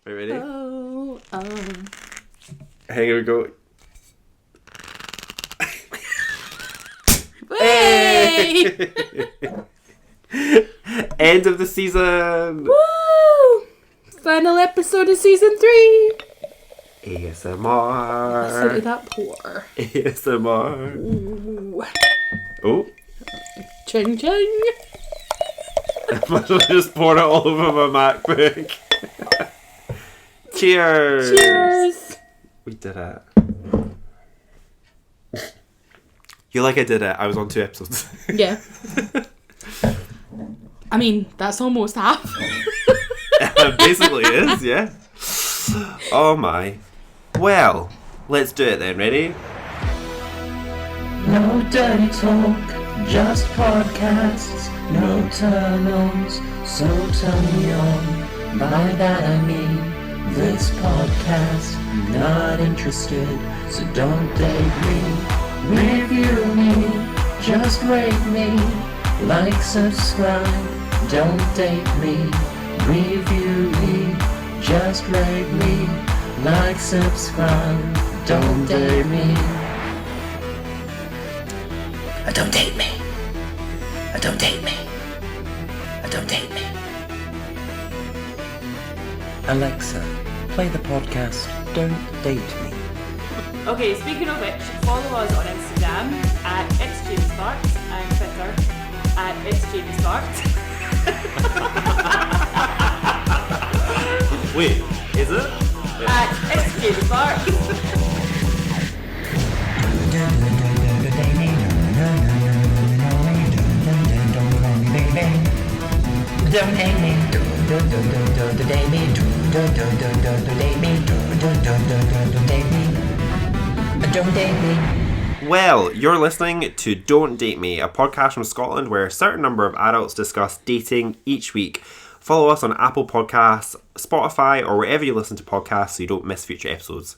Are you ready? Oh. Here we go. Hey! End of the season. Woo! Final episode of season 3. ASMR. Listen to that pour. ASMR. Ooh. Oh. Ching ching. I just poured it all over my MacBook. Cheers. Cheers. We did it. You like I did it. I was on 2 episodes. Yeah. I mean, that's almost half. Basically is, yeah. Oh my. Well, let's do it then. Ready? No dirty talk, just podcasts, no turn-ons, so turn me on. By that I mean, this podcast, not interested, so don't date me. Review me, just rate me, like, subscribe, don't date me. Review me, just rate me, like, subscribe, don't date me. Don't date me. Don't date me. Don't date me. Alexa, play the podcast Don't Date Me. Okay, speaking of which, follow us on Instagram at @It'sJamieSparks and Twitter at @It'sJamieSparks. Wait, is it? At @It'sJamieSparks. Don't date me. Don't date me. Don't date me. Well, you're listening to Don't Date Me, a podcast from Scotland where a certain number of adults discuss dating each week. Follow us on Apple Podcasts, Spotify, or wherever you listen to podcasts so you don't miss future episodes.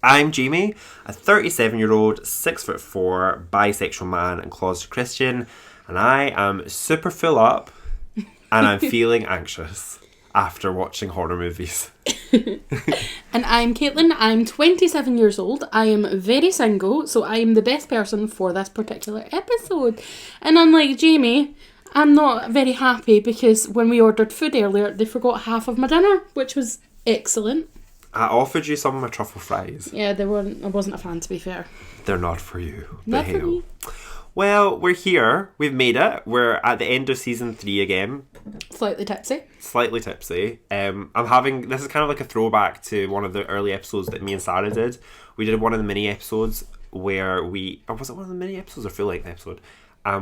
I'm Jamie, a 37-year-old, 6'4", bisexual man and closeted Christian, and I am super full up and I'm feeling anxious after watching horror movies. And I'm Caitlin. I'm 27 years old. I am very single, so I am the best person for this particular episode. And unlike Jamie, I'm not very happy because when we ordered food earlier, they forgot half of my dinner, which was excellent. I offered you some of my truffle fries. Yeah, they weren't. I wasn't a fan, to be fair. They're not for you. Not but for hey-o. me. Well, we're here. We've made it. We're at the end of season 3 again. Slightly tipsy. Slightly tipsy. This is kind of like a throwback to one of the early episodes that me and Sarah did. We did one of the mini episodes where was it one of the mini episodes or full length episode?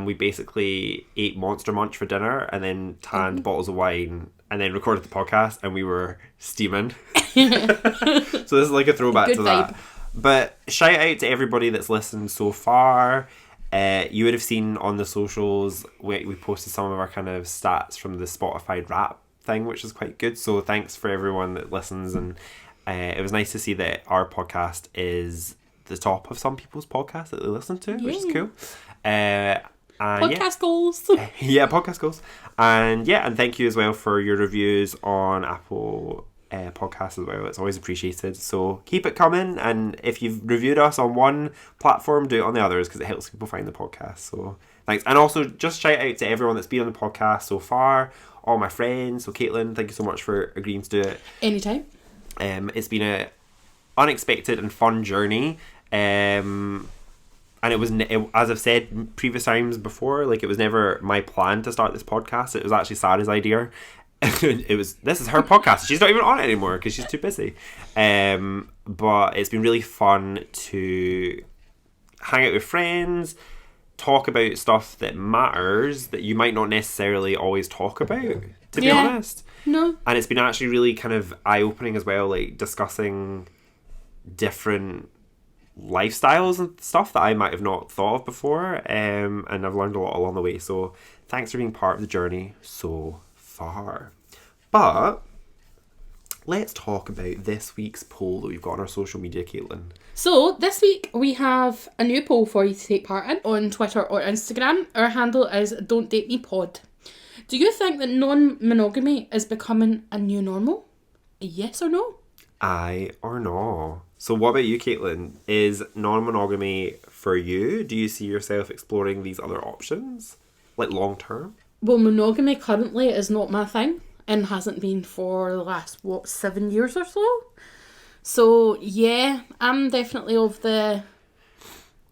We basically ate Monster Munch for dinner and then tanned bottles of wine and then recorded the podcast and we were steaming. So this is like a throwback Good to vibe. that. But shout out to everybody that's listened so far. You would have seen on the socials, we posted some of our kind of stats from the Spotify rap thing, which is quite good. So thanks for everyone that listens. And it was nice to see that our podcast is the top of some people's podcasts that they listen to, which is cool. Podcast goals. Yeah, podcast goals. And thank you as well for your reviews on Apple podcast as well. It's always appreciated, so keep it coming, and if you've reviewed us on one platform, do it on the others because it helps people find the podcast. So thanks. And also just shout out to everyone that's been on the podcast so far, all my friends. So Caitlin, thank you so much for agreeing to do it Anytime. It's been a unexpected and fun journey, and it was as I've said previous times before, like, it was never my plan to start this podcast. It was actually Sarah's idea. This is her podcast. She's not even on it anymore because she's too busy. But it's been really fun to hang out with friends, talk about stuff that matters that you might not necessarily always talk about, to be honest. No. And it's been actually really kind of eye-opening as well, like discussing different lifestyles and stuff that I might have not thought of before. And I've learned a lot along the way. So thanks for being part of the journey so far. But let's talk about this week's poll that we've got on our social media, Caitlin. So this week we have a new poll for you to take part in on Twitter or Instagram. Our handle is Don't Date Me Pod. Do you think that non-monogamy is becoming a new normal? Yes or no? Aye or no. So what about you, Caitlin? Is non-monogamy for you? Do you see yourself exploring these other options? Like long term? Well, monogamy currently is not my thing and hasn't been for the last, 7 years or so? So, yeah, I'm definitely of the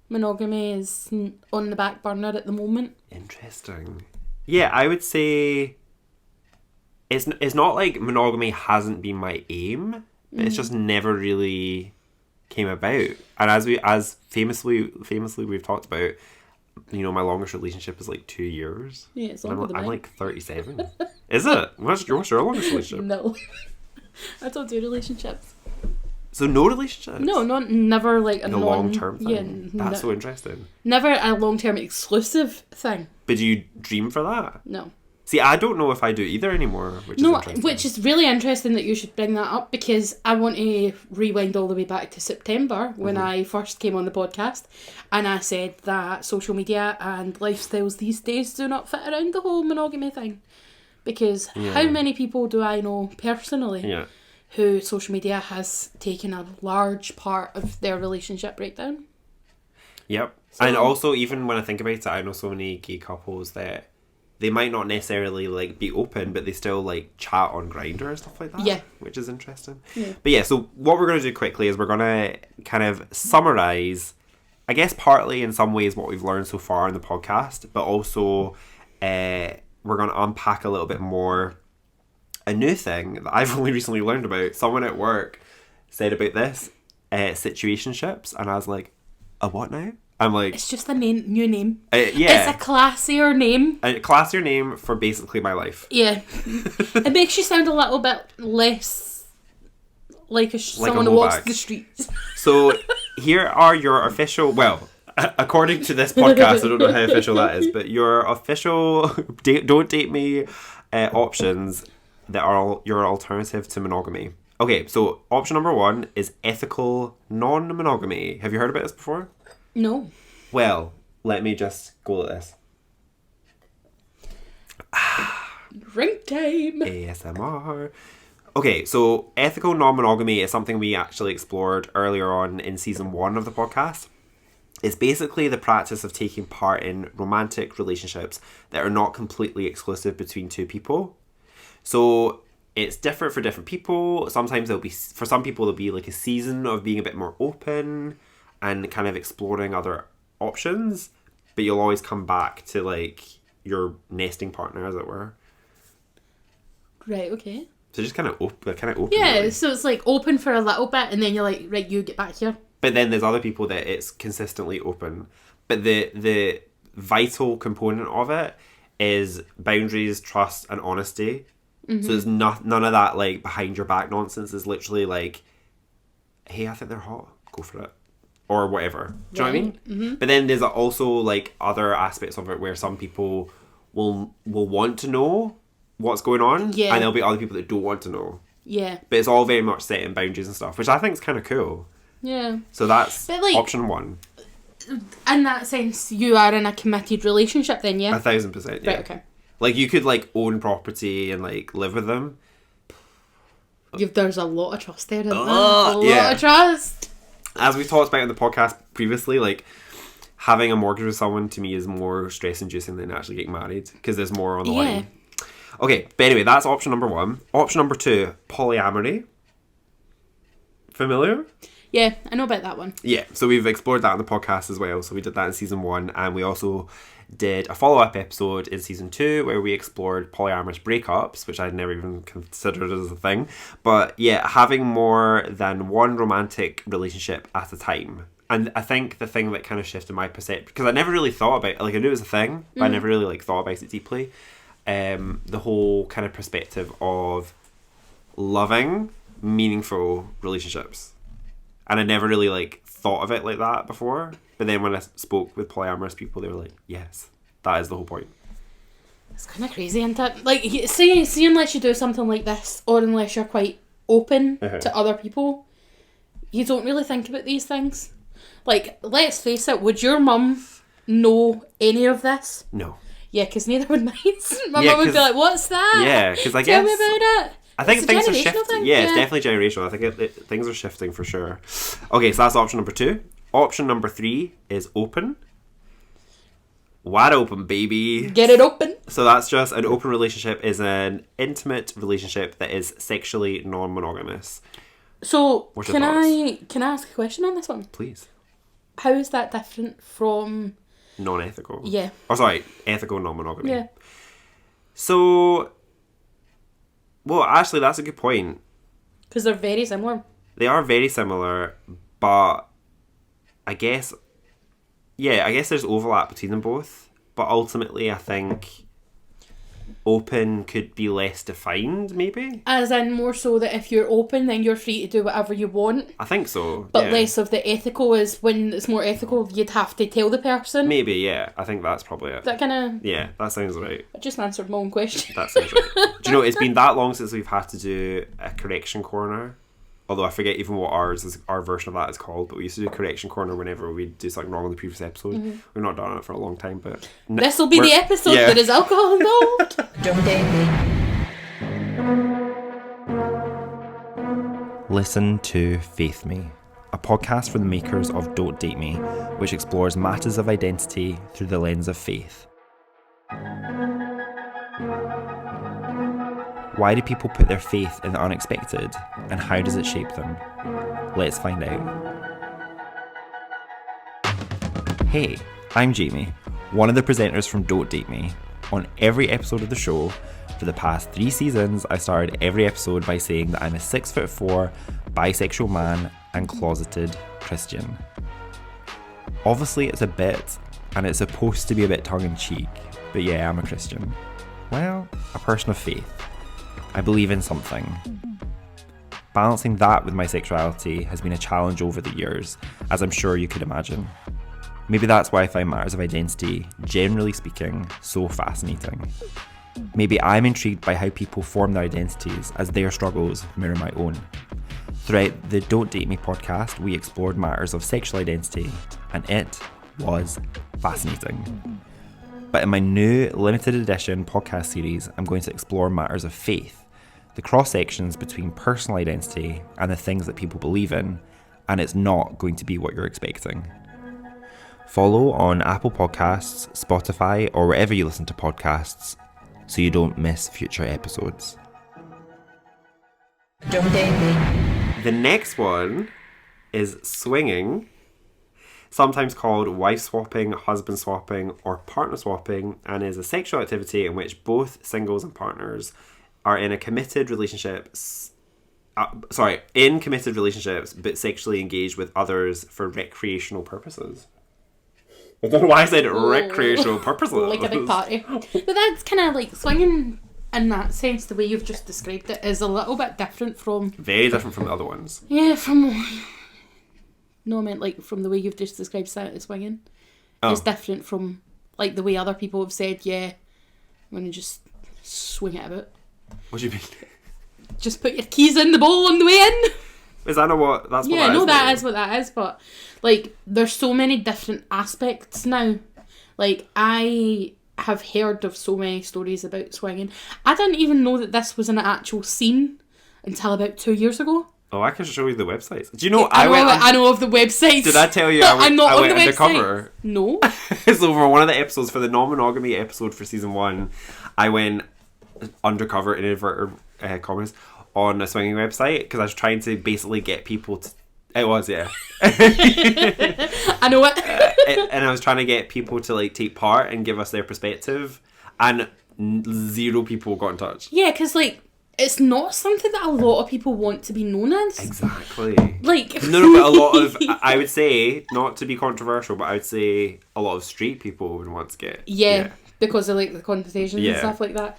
monogamy is on the back burner at the moment. Interesting. Yeah, I would say it's not like monogamy hasn't been my aim, but it's just never really came about. And as famously we've talked about, you know, my longest relationship is like 2 years. Yeah, it's And longer than I'm mine. like 37. Is it? What's your longest relationship? No. I don't do relationships. So no relationships? No, never like a The long-term thing. Yeah, That's so interesting. never a long-term exclusive thing. But do you dream for that? No. See, I don't know if I do either anymore, which is No, interesting. which is really interesting that you should bring that up, because I want to rewind all the way back to September when I first came on the podcast, and I said that social media and lifestyles these days do not fit around the whole monogamy thing. Because how many people do I know personally Yeah. who social media has taken a large part of their relationship breakdown? Yep. So- And also, even when I think about it, I know so many gay couples that they might not necessarily like be open, but they still like chat on Grindr and stuff like that. Yeah. Which is interesting. Yeah. But yeah, so what we're going to do quickly is we're going to kind of summarize, I guess partly in some ways what we've learned so far in the podcast, but also we're going to unpack a little bit more a new thing that I've only recently learned about. Someone at work said about this, situationships, and I was like, a what now? I'm like, It's just a new name. yeah. It's a classier name. A classier name for basically my life. Yeah. It makes you sound a little bit less like someone who hoe walks bag. the streets. So here are your official, well, according to this podcast, I don't know how official that is, but your official don't date me options that are your alternative to monogamy. Okay, so option number 1 is ethical non-monogamy. Have you heard about this before? No. Well, let me just go at this. Drink time. ASMR. Okay, so ethical non-monogamy is something we actually explored earlier on in season 1 of the podcast. It's basically the practice of taking part in romantic relationships that are not completely exclusive between two people. So it's different for different people. Sometimes for some people there'll be like a season of being a bit more open and kind of exploring other options, but you'll always come back to like your nesting partner, as it were. Right, okay. So just kind of open. Yeah, really. so it's like open for a little bit and then you're like, right, you get back here. But then there's other people that it's consistently open. But the vital component of it is boundaries, trust, and honesty. So there's none of that like behind your back nonsense. It's literally like, hey, I think they're hot. Go for it. Or whatever. Do you know what I mean? Mm-hmm. But then there's also like other aspects of it where some people will want to know what's going on. Yeah. And there'll be other people that don't want to know. Yeah. But it's all very much set in boundaries and stuff, which I think is kind of cool. Yeah. So that's But, like, option 1. In that sense, you are in a committed relationship then, yeah? 1,000%. Yeah. Right, okay. Like you could like own property and like live with them. There's a lot of trust there, isn't there? A yeah. lot of trust. As we've talked about in the podcast previously, like having a mortgage with someone to me is more stress inducing than actually getting married because there's more on the line. Okay, but anyway, that's option number 1. Option number 2, polyamory. Familiar? Yeah, I know about that one. Yeah, so we've explored that on the podcast as well. So we did that in season 1, and we also did a follow-up episode in season 2 where we explored polyamorous breakups, which I'd never even considered as a thing. But yeah, having more than one romantic relationship at a time. And I think the thing that kind of shifted my perception, because I never really thought about it, like I knew it was a thing, but I never really like thought about it deeply. The whole kind of perspective of loving meaningful relationships. And I never really like thought of it like that before. But then when I spoke with polyamorous people, they were like, yes, that is the whole point. It's kind of crazy, isn't it? Like, see, unless you do something like this, or unless you're quite open to other people, you don't really think about these things. Like, let's face it, would your mum know any of this? No. Yeah, because neither would mine. My Yeah, mum would be 'cause- like, what's that? Yeah, because I Tell guess me about it. I think It's a things are generational shifting. thing, Yeah, it's yeah. definitely generational. I think things are shifting for sure. Okay, so that's option number 2. Option number 3 is open. Wide open, baby. Get it open. So that's just an open relationship is an intimate relationship that is sexually non-monogamous. So What's your can I ask a question on this one? Please. How is that different from Non-ethical. Yeah. Oh, sorry. Ethical non-monogamy. yeah? So, well, actually, that's a good point. Because they're very similar. They are very similar, but I guess there's overlap between them both. But ultimately, I think open could be less defined, maybe? As in more so that if you're open, then you're free to do whatever you want. I think so. But yeah. less of the ethical is when it's more ethical, you'd have to tell the person. Maybe, yeah. I think that's probably it. That kind of... Yeah, that sounds right. I just answered my own question. That sounds right. Do you know, it's been that long since we've had to do a correction corner. Although I forget even what our version of that is called, but we used to do correction corner whenever we do something wrong in the previous episode. We've not done it for a long time, but This will be the episode that is alcohol involved. Don't date me. Listen to Faith Me, a podcast for the makers of Don't Date Me, which explores matters of identity through the lens of faith. Why do people put their faith in the unexpected, and how does it shape them? Let's find out. Hey, I'm Jamie, one of the presenters from Don't Date Me. On every episode of the show, for the past 3 seasons, I started every episode by saying that I'm a 6'4" bisexual man and closeted Christian. Obviously it's a bit, and it's supposed to be a bit tongue-in-cheek, but yeah, I'm a Christian. Well, a person of faith. I believe in something. Balancing that with my sexuality has been a challenge over the years, as I'm sure you could imagine. Maybe that's why I find matters of identity, generally speaking, so fascinating. Maybe I'm intrigued by how people form their identities as their struggles mirror my own. Throughout the Don't Date Me podcast, we explored matters of sexual identity, and it was fascinating. But in my new limited edition podcast series, I'm going to explore matters of faith, the cross-sections between personal identity and the things that people believe in, and it's not going to be what you're expecting. Follow on Apple Podcasts, Spotify, or wherever you listen to podcasts, so you don't miss future episodes. Don't date me. The next one is swinging, sometimes called wife swapping, husband swapping, or partner swapping, and is a sexual activity in which both singles and partners are in committed relationships, but sexually engaged with others for recreational purposes. I don't know why I said recreational purposes. Like a big party. But that's kind of like swinging in that sense, the way you've just described it is a little bit different from... Very different from the other ones. Yeah, from... No, I meant like from the way you've just described swinging. Oh. It's different from like the way other people have said, yeah, I'm going to just swing it about. What do you mean? Just put your keys in the bowl on the way in. Is that not what... That's what Yeah, that no, is that now? is what that is, but like there's so many different aspects now. Like I have heard of so many stories about swinging. I didn't even know that this was an actual scene until about 2 years ago. Oh, I can show you the websites. Do you know, I know of the websites. Did I tell you I'm not I on went the undercover? websites. No. So for one of the episodes, for the non-monogamy episode for season 1, I went undercover in inverted commas on a swinging website because I was trying to basically get people to... It was, yeah. I know it. And I was trying to get people to like take part and give us their perspective, and 0 people got in touch. Yeah, because like it's not something that a lot of people want to be known as. Exactly. Like No, but a lot of... I would say, not to be controversial, but I would say a lot of straight people would want to get... Yeah, because of like the conversations and stuff like that.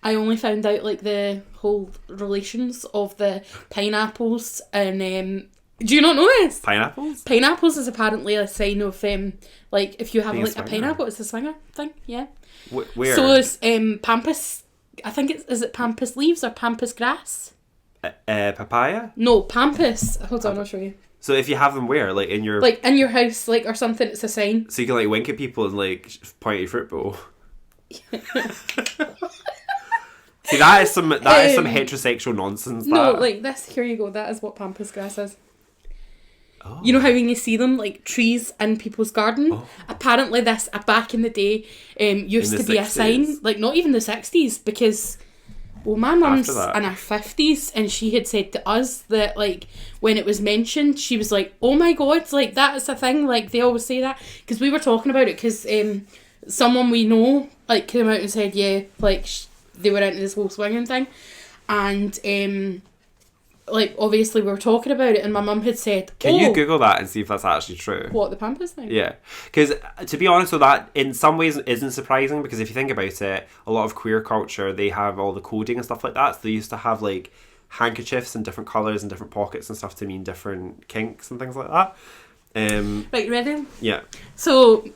I only found out like the whole relations of the pineapples and do you not know this? Pineapples? Pineapples is apparently a sign of like if you have Being a like a swinger. pineapple, it's a swinger thing. Yeah. Where? So it's pampas. I think is it pampas leaves or pampas grass? Papaya? No, pampas. Hold on, I'll show you. So if you have them where? Like in your... Like in your house, like or something. It's a sign. So you can like wink at people and like point at your fruit bowl. See, that is some heterosexual nonsense. No, that. like this. Here you go. That is what pampas grass is. Oh. You know how when you see them like trees in people's garden? Oh. Apparently this, back in the day, used In to the be a 60s? sign. Like, not even the 60s, because, well, my mum's After that. in her 50s, and she had said to us that, like, when it was mentioned, she was like, oh my god, like, that is a thing, like, they always say that. Because we were talking about it, because someone we know, like, came out and said, yeah, like, they were into this whole swinging thing. And, like, obviously we were talking about it, and my mum had said, Can you Google that and see if that's actually true? what, the pampas thing? Yeah, because to be honest with that, in some ways isn't surprising, because if you think about it, a lot of queer culture, they have all the coding and stuff like that. So they used to have like handkerchiefs in different colours and different pockets and stuff to mean different kinks and things like that. Right, ready? Yeah. So,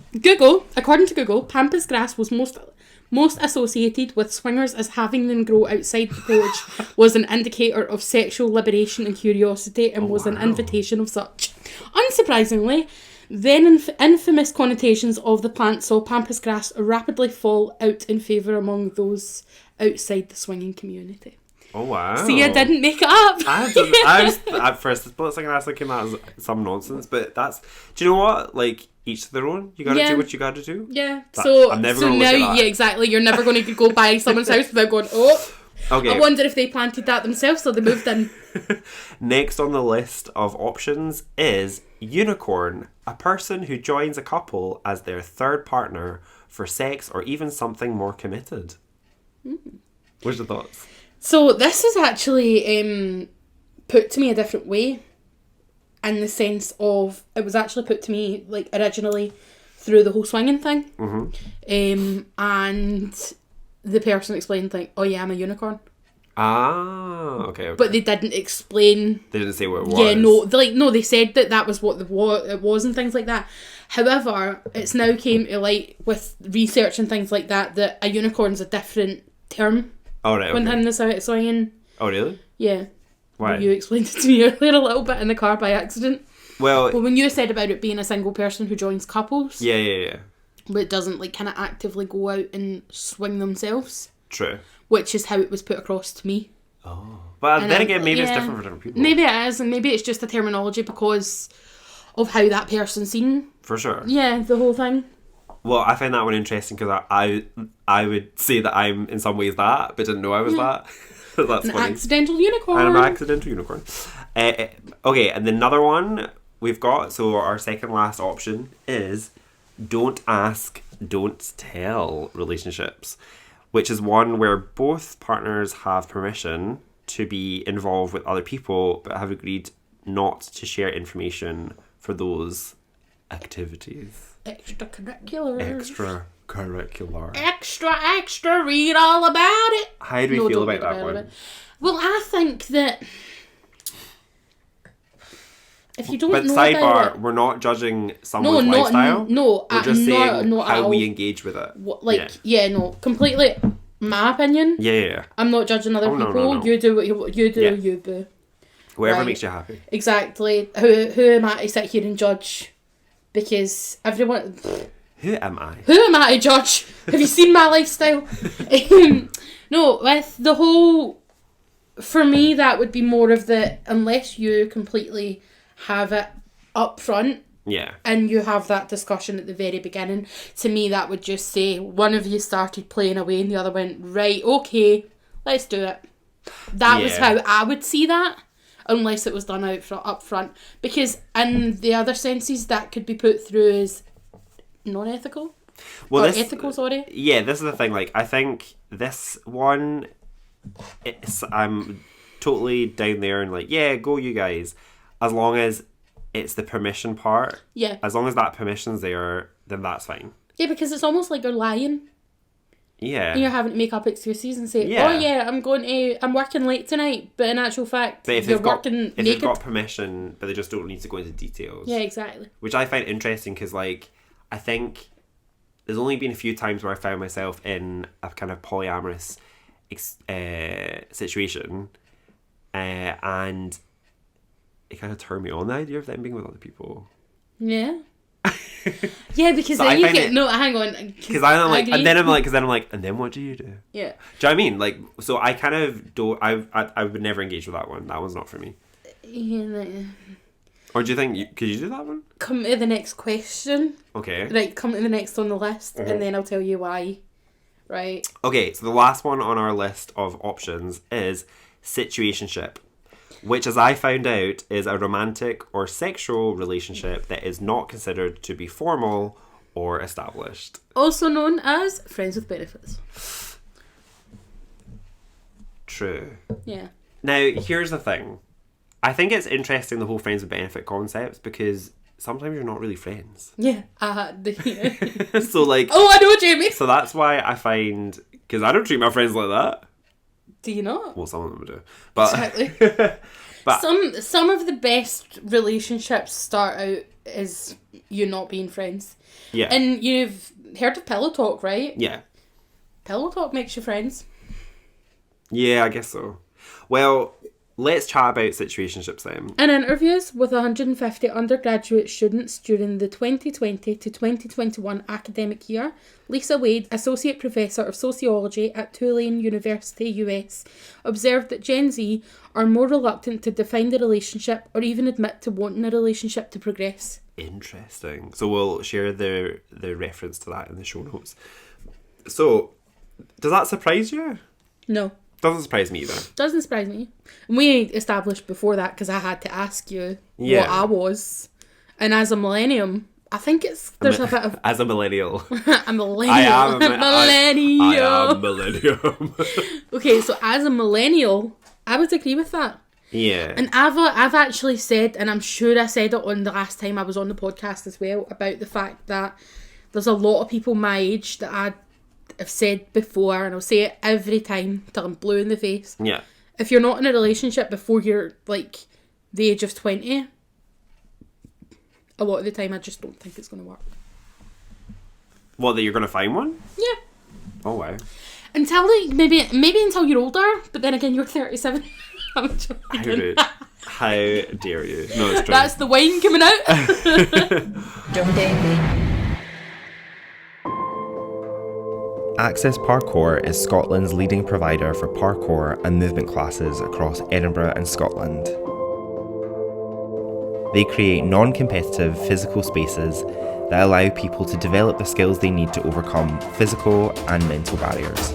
according to Google, pampas grass was most associated with swingers, as having them grow outside the porch was an indicator of sexual liberation and curiosity, and was an invitation of such. Unsurprisingly, then infamous connotations of the plant saw pampas grass rapidly fall out in favour among those outside the swinging community. Oh wow. See, I didn't make it up. I was at first the split second I was thinking that was some nonsense, but that's. Do you know what? Like, each to their own. You gotta Yeah. do what you gotta do. Yeah. That- So I'm never so gonna now, look at that. yeah, exactly. You're never going to go by someone's house without going, oh. Okay. I wonder if they planted that themselves, so they moved in. Next on the list of options is unicorn, a person who joins a couple as their third partner for sex or even something more committed. What's your thoughts? So this is actually put to me a different way, in the sense of, it was actually put to me like originally through the whole swinging thing, and the person explained like, oh yeah, I'm a unicorn, Ah, okay. but they didn't explain. They didn't say what it was. Yeah, no, they said that was what it was and things like that. However, it's now came to light with research and things like that a unicorn's a different term Oh, right, okay. within the swinging. Oh, really? Yeah. Why? You explained it to me earlier a little bit in the car by accident. Well, Well, when you said about it being a single person who joins couples, yeah. but doesn't like kind of actively go out and swing themselves, True. which is how it was put across to me. Oh. But And then I- again, maybe it's yeah. different for different people. Maybe it is, and maybe it's just a terminology because of how that person's seen. For sure. Yeah, the whole thing. Well, I find that one interesting because I would say that I'm in some ways that, but didn't know I was that. That's An funny. accidental unicorn. And I'm an accidental unicorn. Okay, and another one we've got, so our second last option is don't ask, don't tell relationships, which is one where both partners have permission to be involved with other people but have agreed not to share information for those activities. Extracurricular. Extracurricular. Extra, read all about it. How do we No, feel don't about read that all one? about it. Well, I think that if you don't But know about sidebar, it, we're not judging someone's lifestyle. no, We're just saying not at how all. we engage with it. No, completely. My opinion. Yeah. I'm not judging other Oh, no, people. no. You do what you do. Yeah. You boo. Whoever Right. makes you happy. Exactly. Who am I to sit here and judge? Because everyone. Who am I? Who am I to judge? Have you seen my lifestyle? No, with the whole, for me, that would be more of the, unless you completely have it up front Yeah. and you have that discussion at the very beginning, to me that would just say one of you started playing away and the other went, right, okay, let's do it. That was Yeah. how I would see that, unless it was done up front. Because in the other senses, that could be put through as non-ethical. Well, Or ethical, sorry. Yeah, this is the thing. Like, I think this one, I'm totally down there and like, yeah, go you guys. As long as it's the permission part. Yeah. As long as that permission's there, then that's fine. Yeah, because it's almost like you're lying. Yeah. And you're having to make up excuses and say, Yeah. oh yeah, I'm working late tonight. But in actual fact, But if you're they've got working if they've naked. got permission, but they just don't need to go into details. Yeah, exactly. Which I find interesting because, like, I think there's only been a few times where I found myself in a kind of polyamorous situation, and it kind of turned me on, the idea of them being with other people. Yeah. Yeah, because So then I you find get... it- No, hang on. Because I'm like, agree. and then I'm like, and then what do you do? Yeah. Do you know what I mean? Like, so I kind of don't. I would never engage with that one. That one's not for me. Yeah. Or do you think could you do that one? Come to the next question. Okay. Right, come to the next on the list, and then I'll tell you why. Right. Okay. So the last one on our list of options is situationship, which, as I found out, is a romantic or sexual relationship that is not considered to be formal or established. Also known as friends with benefits. True. Yeah. Now, here's the thing. I think it's interesting, the whole friends with benefit concept, because sometimes you're not really friends. Yeah. So, like... Oh, I know, Jamie. So that's why I find... Because I don't treat my friends like that. Do you not? Well, some of them do. But... Exactly. But- some of the best relationships start out as you not being friends. Yeah. And you've heard of pillow talk, right? Yeah. Pillow talk makes you friends. Yeah, I guess so. Well, let's chat about situationships then. In interviews with 150 undergraduate students during the 2020 to 2021 academic year, Lisa Wade, Associate Professor of Sociology at Tulane University, US, observed that Gen Z are more reluctant to define the relationship or even admit to wanting a relationship to progress. Interesting. So we'll share the reference to that in the show notes. So, does that surprise you? No. Doesn't surprise me either. Doesn't surprise me. And we established before that because I had to ask you Yeah. what I was. And as a millennium, I think there's a bit of As a millennial. a millennial. I am a millennial. I am millennium. Okay, so as a millennial, I would agree with that. Yeah. And I've actually said, and I'm sure I said it on the last time I was on the podcast as well, about the fact that there's a lot of people my age that I have said before, and I'll say it every time till I'm blue in the face. Yeah. If you're not in a relationship before you're like the age of 20, a lot of the time I just don't think it's going to work. What, that you're going to find one? Yeah. Oh, wow. Until like, maybe until you're older, but then again you're 37. I'm joking. How rude. How dare you? No, it's true. That's the wine coming out. Don't date me. Access Parkour is Scotland's leading provider for parkour and movement classes across Edinburgh and Scotland. They create non-competitive physical spaces that allow people to develop the skills they need to overcome physical and mental barriers.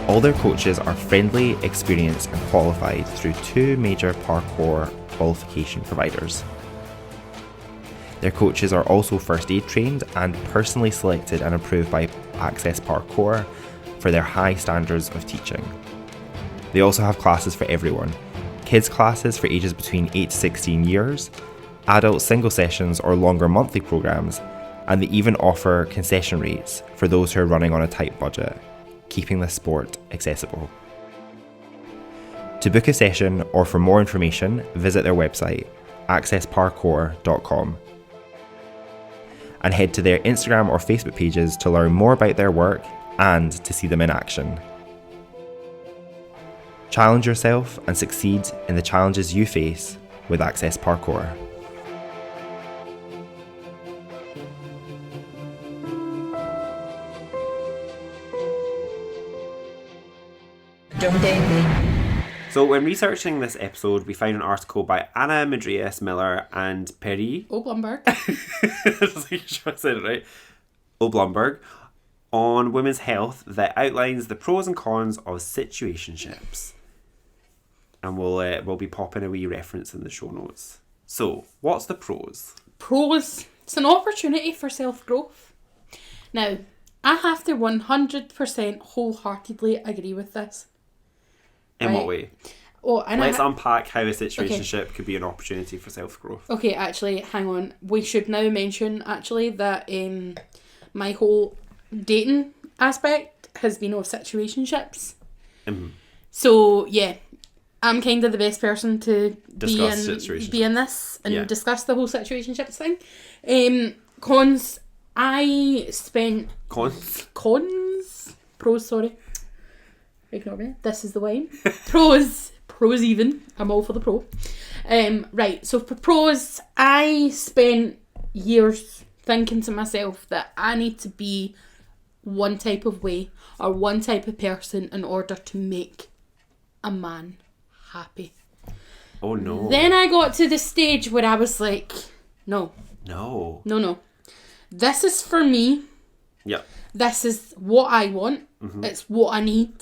All their coaches are friendly, experienced and qualified through 2 major parkour qualification providers. Their coaches are also first aid trained and personally selected and approved by Access Parkour for their high standards of teaching. They also have classes for everyone. Kids classes for ages between 8 to 16 years, adult single sessions or longer monthly programs, and they even offer concession rates for those who are running on a tight budget, keeping the sport accessible. To book a session or for more information, visit their website, accessparkour.com. And head to their Instagram or Facebook pages to learn more about their work and to see them in action. Challenge yourself and succeed in the challenges you face with Access Parkour. Don't date me. So when researching this episode, we found an article by Anna Madreas Miller and Perry. Oh, Blumberg. Just making sure I said it right. Blumberg on women's health that outlines the pros and cons of situationships. And we'll be popping a wee reference in the show notes. So, what's the pros? Pros. It's an opportunity for self-growth. Now, I have to 100% wholeheartedly agree with this. In what Right. way? Oh, and Let's unpack how a situationship could be an opportunity for self-growth. Okay, actually, hang on. We should now mention, actually, that my whole dating aspect has been of situationships. So, yeah, I'm kind of the best person to Discuss be in this and Yeah. discuss the whole situationships thing. Cons, I spent... Cons? Pros, sorry. Ignore me. This is the wine. Pros even. I'm all for the pro. Right, so for pros, I spent years thinking to myself that I need to be one type of way or one type of person in order to make a man happy. Oh no. Then I got to the stage where I was like, no. This is for me. Yeah. This is what I want. It's what I need.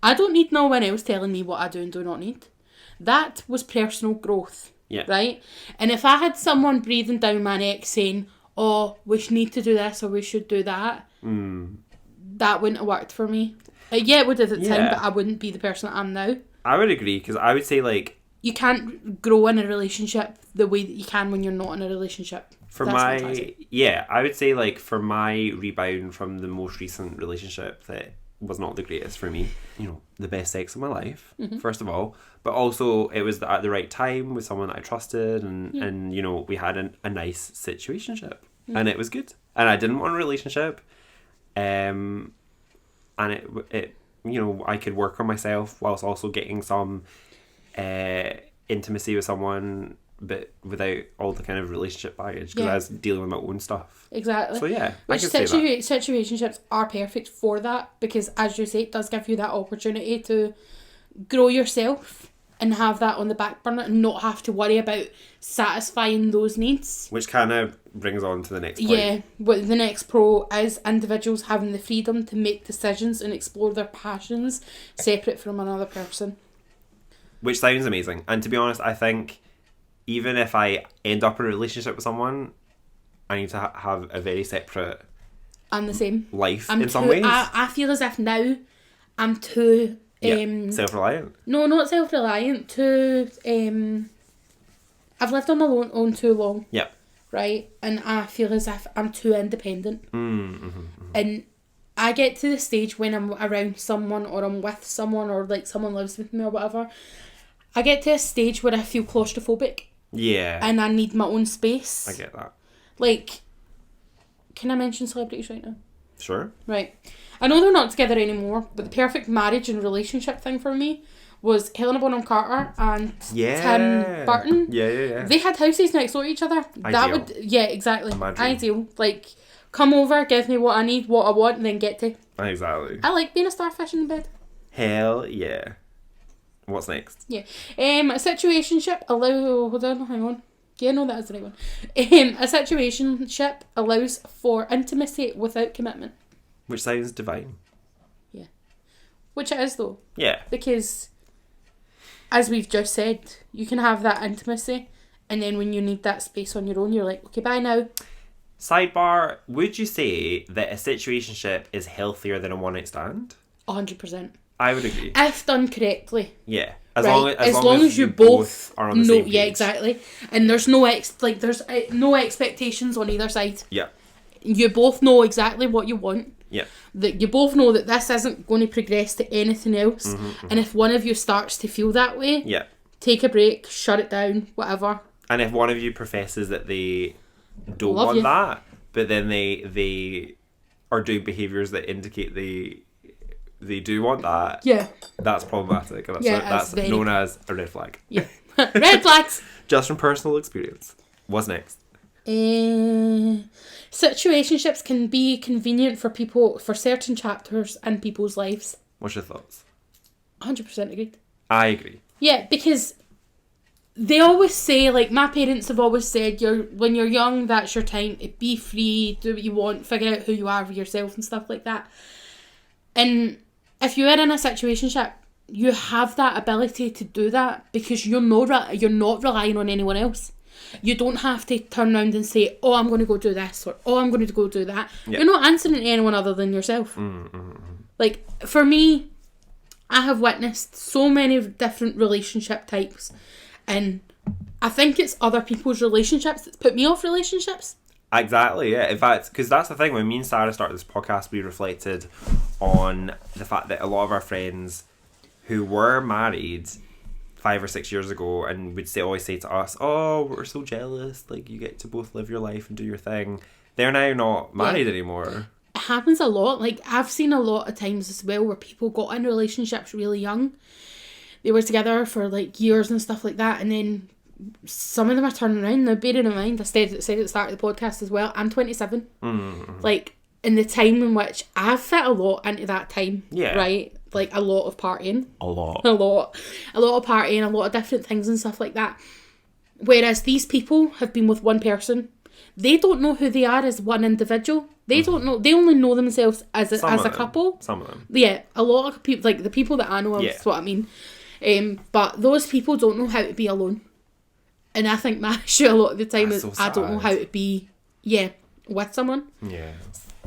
I don't need no one else telling me what I do and do not need. That was personal growth. Yeah. Right? And if I had someone breathing down my neck saying, oh, we need to do this or we should do that, that wouldn't have worked for me. Yeah, it would have at the time, but I wouldn't be the person I am now. I would agree, because I would say, like... You can't grow in a relationship the way that you can when you're not in a relationship. I would say, like, for my rebound from the most recent relationship that was not the greatest for me, you know, the best sex of my life, first of all, but also it was at the right time with someone that I trusted, and you know, we had a nice situationship, and it was good, and I didn't want a relationship, and it you know, I could work on myself whilst also getting some intimacy with someone, but without all the kind of relationship baggage, because I was dealing with my own stuff. Exactly. So yeah, which I could say that. Situationships are perfect for that, because as you say, it does give you that opportunity to grow yourself and have that on the back burner and not have to worry about satisfying those needs. Which kind of brings on to the next point. Yeah, what the next pro is individuals having the freedom to make decisions and explore their passions separate from another person. Which sounds amazing. And to be honest, I think even if I end up in a relationship with someone, I need to have a very separate... I'm the same. ...life in some ways. I feel as if now I'm too... self-reliant? No, not self-reliant. Too... I've lived on my own too long. Yep. Right? And I feel as if I'm too independent. And I get to the stage when I'm around someone or I'm with someone or like someone lives with me or whatever, I get to a stage where I feel claustrophobic. Yeah. And I need my own space. I get that. Like, can I mention celebrities right now? Sure. Right. I know they're not together anymore, but the perfect marriage and relationship thing for me was Helena Bonham Carter and Tim Burton. Yeah. They had houses next door to each other. Ideal. Exactly. Ideal. Like, come over, give me what I need, what I want, and then get to. Exactly. I like being a starfish in the bed. Hell yeah. What's next? Yeah. A situationship hold on, hang on. Yeah, no, that is the right one. A situationship allows for intimacy without commitment. Which sounds divine. Yeah. Which it is though. Yeah. Because, as we've just said, you can have that intimacy, and then when you need that space on your own, you're like, okay, bye now. Sidebar, would you say that a situationship is healthier than a one-night stand? 100%. I would agree. If done correctly. Yeah. As long as you both are on the same page. Yeah, exactly. And there's no no expectations on either side. Yeah. You both know exactly what you want. Yeah. That you both know that this isn't going to progress to anything else. And if one of you starts to feel that way, take a break, shut it down, whatever. And if one of you professes that they don't Love want you. that, but then they are doing behaviours that indicate they do want that, that's problematic. And that's known as a red flag. Yeah. Red flags! Just from personal experience. What's next? Situationships can be convenient for people for certain chapters in people's lives. What's your thoughts? 100% agreed. I agree. Yeah, because they always say, like, my parents have always said, when you're young, that's your time to be free, do what you want, figure out who you are for yourself and stuff like that. And if you are in a situationship, you have that ability to do that because you're not relying on anyone else. You don't have to turn around and say, oh, I'm going to go do this, or oh, I'm going to go do that. Yep. You're not answering to anyone other than yourself. Like, for me, I have witnessed so many different relationship types, and I think it's other people's relationships that's put me off relationships. Exactly, yeah. In fact, because that's the thing, when me and Sarah started this podcast, we reflected on the fact that a lot of our friends who were married 5 or 6 years ago and would always say to us, oh, we're so jealous, like, you get to both live your life and do your thing. They're now not married anymore. It happens a lot. Like, I've seen a lot of times as well where people got in relationships really young. They were together for, like, years and stuff like that, and then some of them are turning around. Now, bearing in mind, I said at the start of the podcast as well, I'm 27. Like, in the time in which I've fit a lot into that time, right? Like, a lot of partying. A lot of partying, a lot of different things and stuff like that. Whereas these people have been with one person. They don't know who they are as one individual. They don't know. They only know themselves as a couple. Some of them. Yeah, a lot of people, like the people that I know of, is what I mean. But those people don't know how to be alone. And I think my issue a lot of the time is I don't know how to be, with someone. Yeah.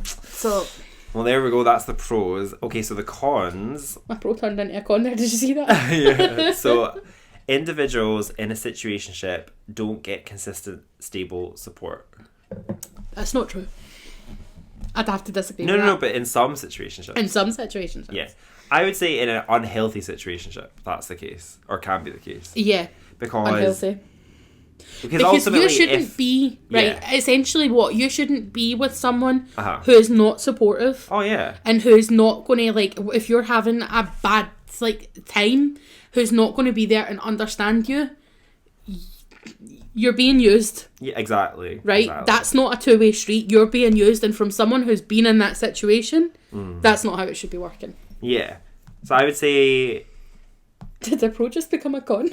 So. Well, there we go. That's the pros. Okay, so the cons. My pro turned into a con there. Did you see that? Yeah. So, individuals in a situationship don't get consistent, stable support. That's not true. I'd have to disagree with that. No, but in some situationships. In some situations. Yeah. I would say in an unhealthy situationship, that's the case. Or can be the case. Yeah. Because... unhealthy. Because you shouldn't be... Right, essentially what? You shouldn't be with someone who is not supportive. Oh, yeah. And who's not going to, like... If you're having a bad, like, time, who's not going to be there and understand you... You're being used. Yeah, exactly. Right? Exactly. That's not a two-way street. You're being used, and from someone who's been in that situation, that's not how it should be working. Yeah. So I would say... Did the pro just become a con?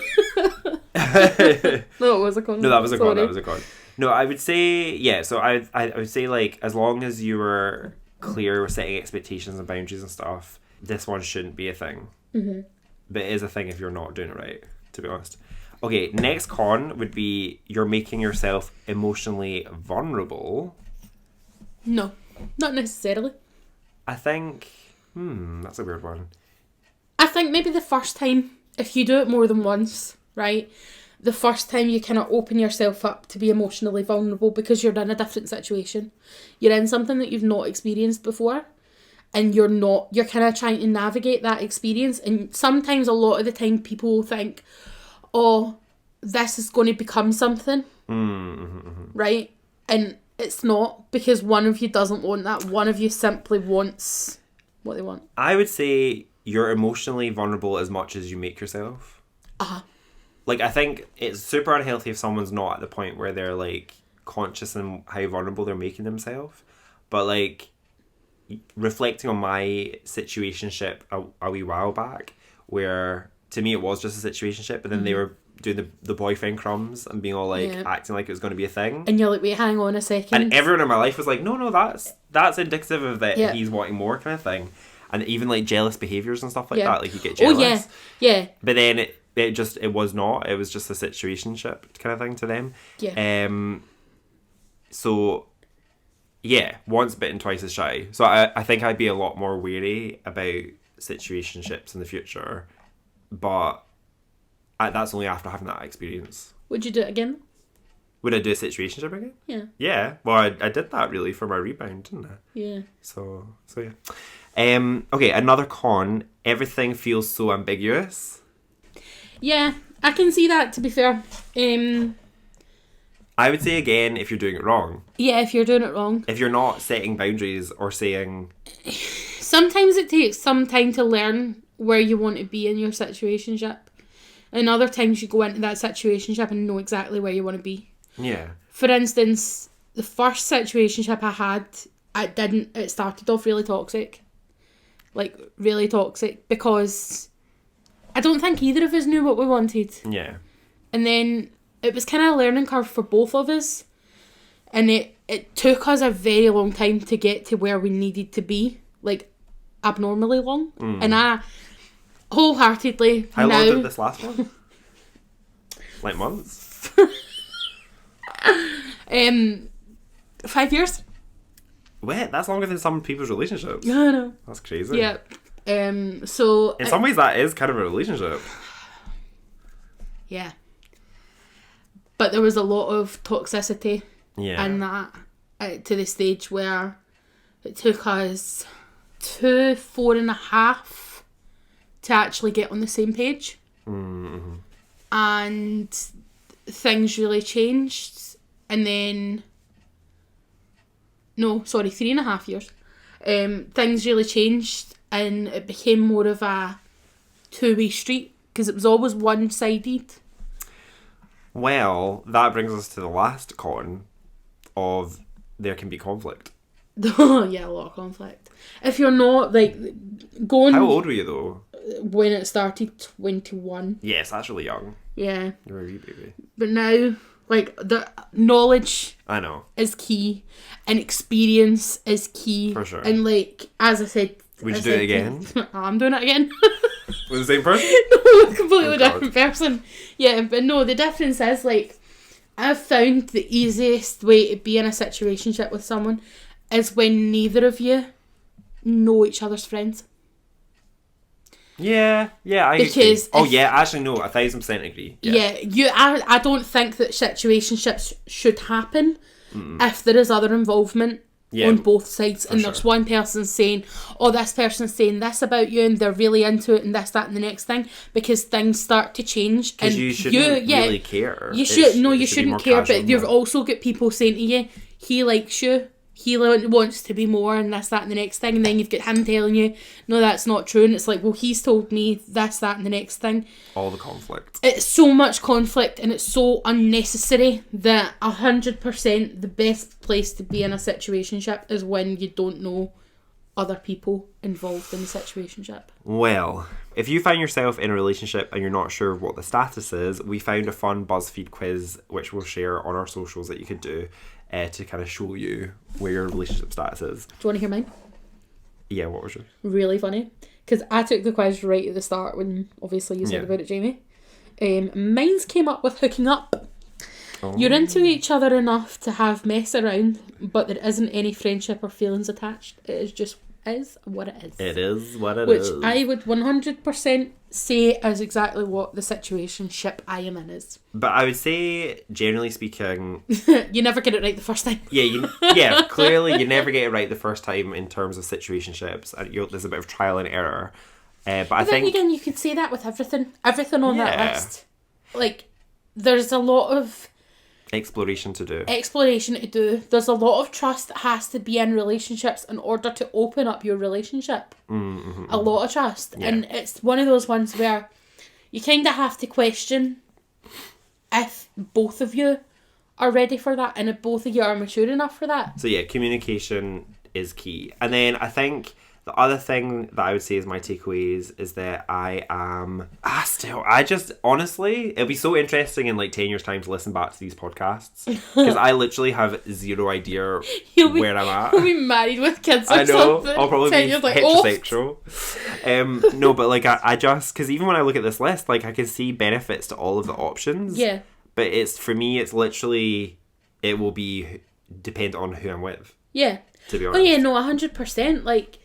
No, it was a con. No, that was a con. Sorry. That was a con. No, I would say... Yeah, so I would say, like, as long as you were clear with setting expectations and boundaries and stuff, this one shouldn't be a thing. Mm-hmm. But it is a thing if you're not doing it right, to be honest. Okay, next con would be you're making yourself emotionally vulnerable. No, not necessarily. I think... that's a weird one. I think maybe the first time, if you do it more than once, right? The first time you kind of open yourself up to be emotionally vulnerable because you're in a different situation. You're in something that you've not experienced before. And you're kind of trying to navigate that experience. And sometimes, a lot of the time, people think... oh, this is going to become something, right? And it's not, because one of you doesn't want that. One of you simply wants what they want. I would say you're emotionally vulnerable as much as you make yourself. Like, I think it's super unhealthy if someone's not at the point where they're, like, conscious in how vulnerable they're making themselves. But, like, reflecting on my situationship a wee while back, where... to me, it was just a situationship, but then they were doing the boyfriend crumbs and being all like acting like it was going to be a thing. And you're like, wait, hang on a second. And everyone in my life was like, no, that's indicative of that he's wanting more kind of thing. And even like jealous behaviours and stuff like that, like you get jealous. Oh yeah. But then it was not. It was just a situationship kind of thing to them. Yeah. So. Yeah, once bitten, twice as shy. So I think I'd be a lot more wary about situationships in the future. But that's only after having that experience. Would you do it again? Would I do a situationship again? Yeah. Yeah. Well, I did that really for my rebound, didn't I? Yeah. So yeah. Okay, another con. Everything feels so ambiguous. Yeah, I can see that, to be fair. I would say again, if you're doing it wrong. Yeah, if you're doing it wrong. If you're not setting boundaries or saying... Sometimes it takes some time to learn where you want to be in your situationship. And other times you go into that situationship and know exactly where you want to be. Yeah. For instance, the first situationship I had, it started off really toxic. Like, really toxic. Because I don't think either of us knew what we wanted. Yeah. And then it was kind of a learning curve for both of us. And it took us a very long time to get to where we needed to be. Like, abnormally long. And I... wholeheartedly How now... long did this last one? Like months? 5 years. Wait, that's longer than some people's relationships. I know. That's crazy. Yeah. So... In some ways that is kind of a relationship. Yeah. But there was a lot of toxicity in that, to the stage where it took us 4.5 to actually get on the same page. Mm-hmm. And things really changed. And then... No, sorry, 3.5 years. Things really changed and it became more of a two-way street because it was always one-sided. Well, that brings us to the last con of there can be conflict. Yeah, a lot of conflict. If you're not, like, going... How old were you, though? When it started, 21. Yes, that's really young. Yeah. You're a wee baby. But now, like, the knowledge I know. is key, and experience is key. For sure. And, like, as I said... Would you do it again? I'm doing it again. With the same person? No, a completely Oh, God. different person. Yeah, but no, the difference is, like, I've found the easiest way to be in a situationship with someone is when neither of you know each other's friends. Yeah, I agree. Because Oh, if- yeah, actually, no, 1,000% agree. Yeah, I don't think that situationships should happen if there is other involvement on both sides, and there's one person saying, oh, this person's saying this about you, and they're really into it, and this, that, and the next thing, because things start to change. Because and you shouldn't really care. You It should, no, it you should be more shouldn't care, casual but you've than also got people saying to you, he likes you, he wants to be more, and this, that, and the next thing, and then you've got him telling you, no, that's not true, and it's like, well, he's told me this, that, and the next thing. all the conflict. It's so much conflict, and it's so unnecessary that 100% the best place to be in a situationship is when you don't know other people involved in the situationship. Well, if you find yourself in a relationship and you're not sure what the status is, we found a fun BuzzFeed quiz which we'll share on our socials that you could do to kind of show you where your relationship status is. Do you want to hear mine? Yeah, what was yours? Really funny. Because I took the quiz right at the start when obviously you said about it, Jamie. Mine's came up with hooking up. Oh. You're into each other enough to have mess around, but there isn't any friendship or feelings attached. It is just is what it is. It is what it Which is. I would 100% say is exactly what the situationship I am in is. But I would say, generally speaking, You never get it right the first time. yeah, clearly you never get it right the first time in terms of situationships, and there's a bit of trial and error. But I But then think again, you could say that with everything on that Yeah. list. Like, there's a lot of exploration to do. exploration to do. There's a lot of trust that has to be in relationships in order to open up your relationship. A lot of trust. Yeah. And it's one of those ones where you kind of have to question if both of you are ready for that and if both of you are mature enough for that. So yeah, communication is key. And then I think the other thing that I would say is my takeaways is that I just honestly, it'll be so interesting in like 10 years time to listen back to these podcasts because I literally have zero idea where I'm at. You'll be married with kids or I know, something. I'll probably 10 be years like, oh. heterosexual. No, but like I just, because even when I look at this list, like I can see benefits to all of the options. Yeah. But for me, it's literally, it will be depend on who I'm with, Yeah. to be Oh honest. yeah, no, 100%. Like,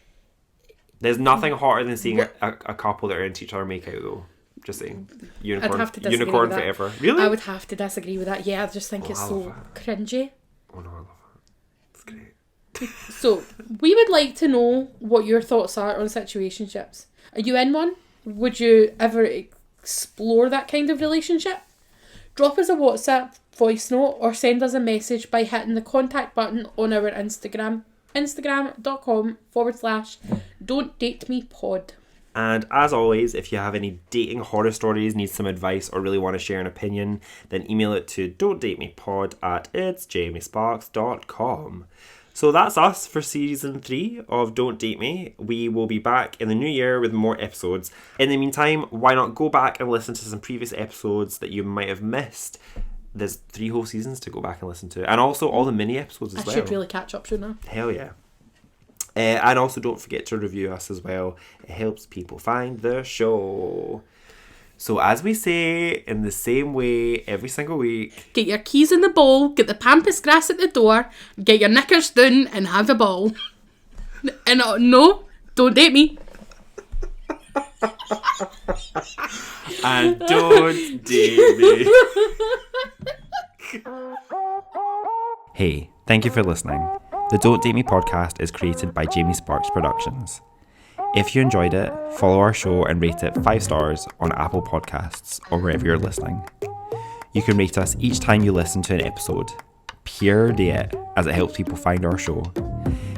There's nothing hotter than seeing a couple that are into each other make out, though. Just saying. Unicorn, I'd have to disagree unicorn with that. forever. Really? I would have to disagree with that. Yeah, I just think it's I so love cringy. Oh no, I love it. It's great. So, we would like to know what your thoughts are on situationships. Are you in one? Would you ever explore that kind of relationship? Drop us a WhatsApp voice note or send us a message by hitting the contact button on our Instagram. Instagram.com/don'tdatemepod. And as always, if you have any dating horror stories, need some advice, or really want to share an opinion, then email it to don'tdatemepod@itsjamiesparks.com. So that's us for season 3 of Don't Date Me. We will be back in the new year with more episodes. In the meantime, why not go back and listen to some previous episodes that you might have missed? There's 3 whole seasons to go back and listen to. And also all the mini episodes as I well. should really catch up, shouldn't I? Hell yeah. And also don't forget to review us as well. It helps people find the show. So as we say in the same way every single week, Get your keys in the bowl, get the pampas grass at the door, get your knickers down and have a ball. And no, don't date me. and don't date me. Hey, thank you for listening. The Don't Date Me podcast is created by Jamie Sparks Productions. If you enjoyed it, follow our show and rate it 5 stars on Apple Podcasts or wherever you're listening. You can rate us each time you listen to an episode. Pure date, as it helps people find our show.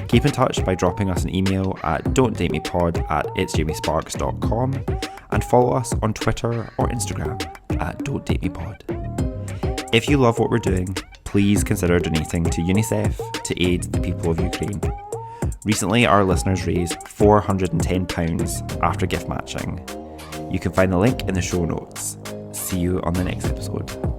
Keep in touch by dropping us an email at don'tdatemepod@itsjamiesparks.com and follow us on Twitter or Instagram at don'tdatemepod. If you love what we're doing, please consider donating to UNICEF to aid the people of Ukraine. Recently, our listeners raised £410 after gift matching. You can find the link in the show notes. See you on the next episode.